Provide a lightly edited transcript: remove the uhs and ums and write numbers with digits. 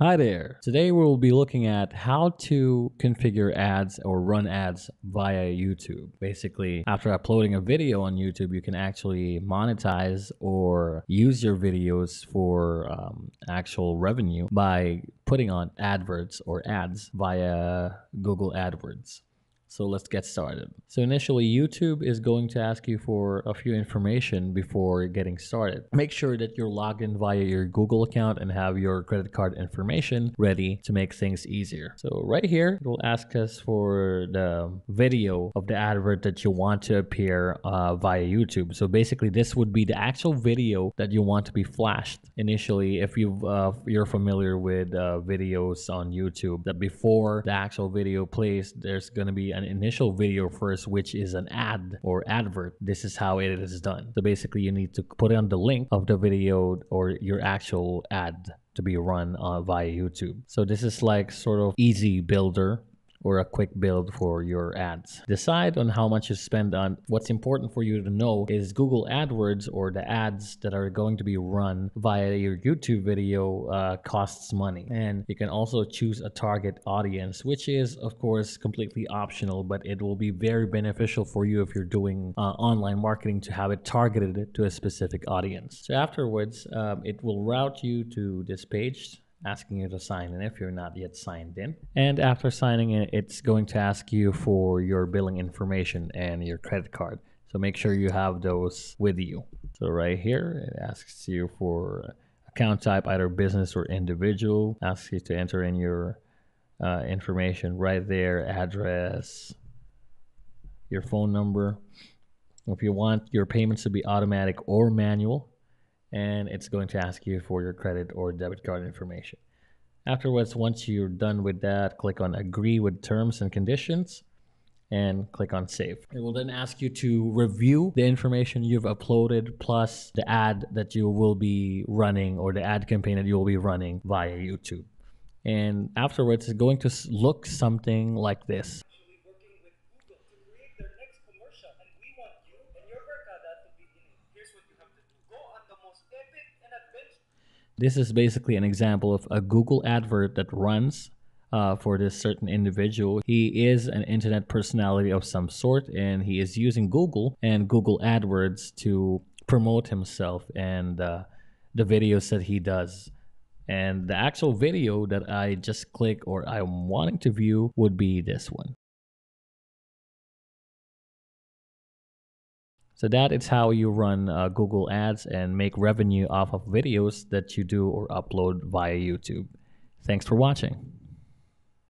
Hi there. Today we will be looking at how to configure ads or run ads via YouTube. Basically, after uploading a video on YouTube, you can actually monetize or use your videos for actual revenue by putting on adverts or ads via Google AdWords. So let's get started. So initially, YouTube is going to ask you for a few information before getting started. Make sure that you're logged in via your Google account and have your credit card information ready to make things easier. So right here, it will ask us for the video of the advert that you want to appear via YouTube. So basically, this would be the actual video that you want to be flashed. Initially, if you're familiar with videos on YouTube, that before the actual video plays, there's going to be an initial video first, which is an ad or advert. This is how it is done. So basically, you need to put on the link of the video or your actual ad to be run via YouTube. So this is like sort of easy builder or a quick build for your ads. Decide on how much you spend on. What's important for you to know is Google AdWords, or the ads that are going to be run via your YouTube video, costs money. And you can also choose a target audience, which is of course completely optional, but it will be very beneficial for you if you're doing online marketing to have it targeted to a specific audience. So afterwards, it will route you to this page asking you to sign in if you're not yet signed in. And after signing in, it's going to ask you for your billing information and your credit card. So make sure you have those with you. So right here, it asks you for account type, either business or individual. Asks you to enter in your information right there, address, your phone number. If you want your payments to be automatic or manual, and it's going to ask you for your credit or debit card information. Afterwards, once you're done with that, click on agree with terms and conditions and click on save. It will then ask you to review the information you've uploaded plus the ad that you will be running, or the ad campaign that you will be running via YouTube. And afterwards, it's going to look something like this. This is basically an example of a Google advert that runs for this certain individual. He is an internet personality of some sort, and he is using Google and Google AdWords to promote himself and the videos that he does. And the actual video that I just click or I'm wanting to view would be this one. So that is how you run Google Ads and make revenue off of videos that you do or upload via YouTube. Thanks for watching.